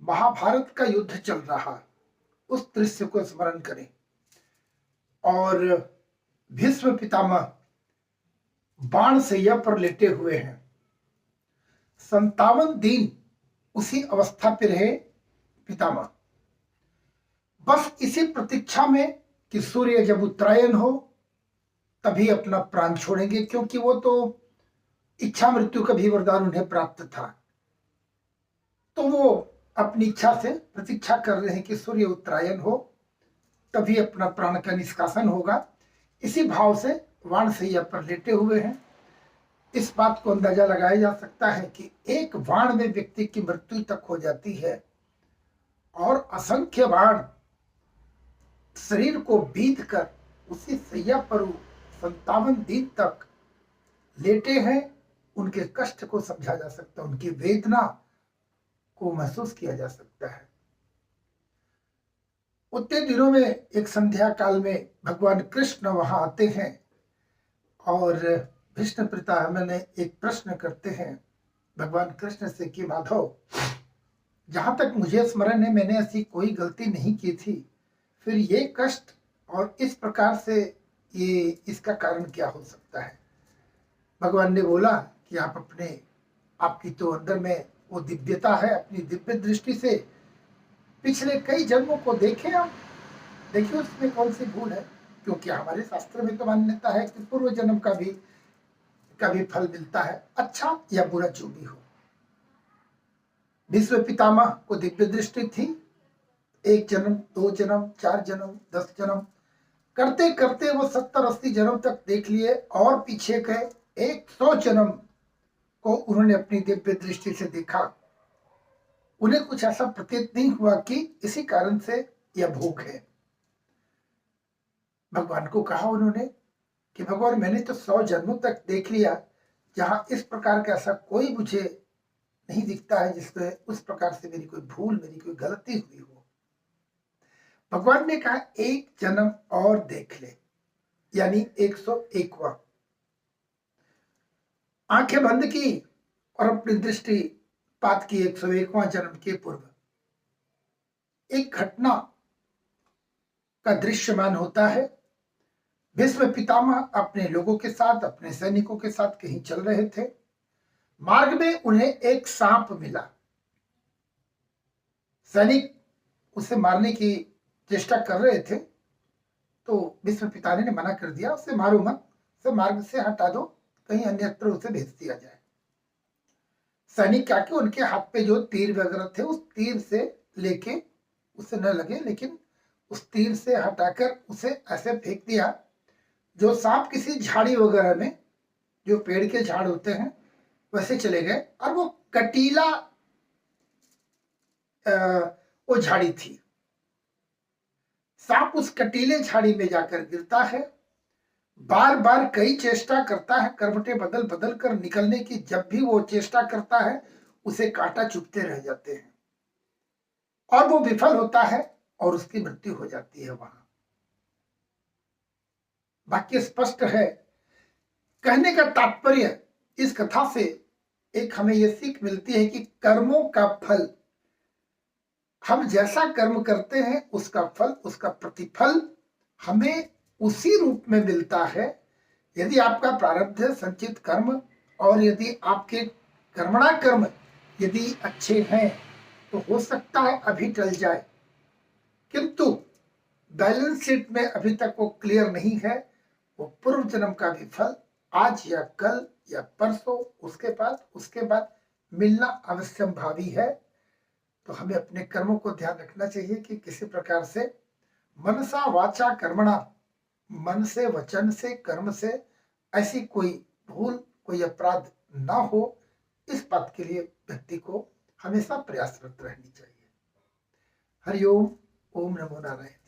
महाभारत का युद्ध चल रहा, उस दृश्य को स्मरण करें और भीष्म पितामह बाण सैया पर लेटे हुए हैं। 57 दिन उसी अवस्था पे रहे पितामह, बस इसी प्रतीक्षा में कि सूर्य जब उत्तरायण हो तभी अपना प्राण छोड़ेंगे, क्योंकि वो तो इच्छा मृत्यु का भी वरदान उन्हें प्राप्त था। तो वो अपनी इच्छा से प्रतीक्षा कर रहे हैं कि सूर्य उत्तरायण हो तभी अपना प्राण का निष्कासन होगा। इसी भाव से वाण सैया पर लेटे हुए हैं। इस बात को अंदाजा लगाया जा सकता है कि एक बाण में व्यक्ति की मृत्यु तक हो जाती है और असंख्य बाण शरीर को बीध कर उसी सैया पर 57 दिन तक लेटे हैं। उनके कष्ट को समझा जा सकता है, उनकी वेदना को महसूस किया जा सकता है। उतने दिनों में एक संध्या काल में भगवान कृष्ण वहां आते हैं और भीष्म पितामह ने एक प्रश्न करते हैं भगवान कृष्ण से कि माधव, जहां तक मुझे स्मरण है मैंने ऐसी कोई गलती नहीं की थी, फिर ये कष्ट और इस प्रकार से ये इसका कारण क्या हो सकता है। भगवान ने बोला कि आपकी तो अंदर में वो दिव्यता है, अपनी दिव्य दृष्टि से पिछले कई जन्मों को देखें, आप देखिए उसमें कौन सी भूल है, क्योंकि हमारे शास्त्र में तो मान्यता है कि पूर्व जन्म का भी फल मिलता है, अच्छा या बुरा जो भी हो। भीष्म पितामह को दिव्य दृष्टि थी। 1 जन्म, 2 जन्म, 4 जन्म, 10 जन्म करते करते वो 70-80 जन्म तक देख लिए और पीछे के 100 जन्म को उन्होंने अपनी दिव्य दृष्टि से देखा। उन्हें कुछ ऐसा प्रतीत नहीं हुआ कि इसी कारण से यह भूख है। भगवान को कहा उन्होंने कि भगवान, मैंने तो 100 जन्मों तक देख लिया, जहां इस प्रकार का ऐसा कोई मुझे नहीं दिखता है जिसमें उस प्रकार से मेरी कोई भूल, मेरी कोई गलती हुई हो। भगवान ने कहा 1 जन्म और देख ले, यानी 101वां। आंखें बंद की और अपनी दृष्टि पात की 101वां जन्म के पूर्व। एक घटना का दृश्यमान होता है। भीष्म पितामह अपने लोगों के साथ, अपने सैनिकों के साथ कहीं चल रहे थे। मार्ग में उन्हें एक सांप मिला। सैनिक उसे मारने की चेष्टा कर रहे थे, तो भीष्म पिता ने मना कर दिया, उसे मारो मत, उसे मार्ग से हटा दो, कहीं अन्यत्र उसे भेज दिया जाए। सैनिक क्या कि उनके हाथ पे जो तीर वगैरह थे उस तीर से लेके उसे न लगे, लेकिन उस तीर से हटाकर उसे ऐसे फेंक दिया जो सांप किसी झाड़ी वगैरह में, जो पेड़ के झाड़ होते हैं वैसे चले गए, और वो कटीला वो झाड़ी थी। सांप उस कटीले झाड़ी में जाकर गिरता है, बार बार कई चेष्टा करता है, करवटें बदल बदल कर निकलने की। जब भी वो चेष्टा करता है उसे कांटा चुभते रह जाते हैं और वो विफल होता है और उसकी मृत्यु हो जाती है वहां। वाक्य स्पष्ट है। कहने का तात्पर्य इस कथा से एक हमें यह सीख मिलती है कि कर्मों का फल, हम जैसा कर्म करते हैं उसका फल, उसका प्रतिफल हमें उसी रूप में मिलता है। यदि आपका प्रारब्ध संचित कर्म और यदि आपके कर्मणा कर्म यदि अच्छे हैं तो हो सकता है अभी टल जाए, किंतु बैलेंस शीट में अभी तक वो क्लियर नहीं है। वो पूर्व जन्म का भी फल आज या कल या परसों, उसके बाद मिलना अवश्यंभावी है। तो हमें अपने कर्मों को ध्यान रखना चाहिए कि किसी प्रकार से मनसा वाचा कर्मणा, मन से, वचन से, कर्म से ऐसी कोई भूल, कोई अपराध ना हो, इस बात के लिए व्यक्ति को हमेशा प्रयासरत रहनी चाहिए। हरिओम। ओम नमो नारायण।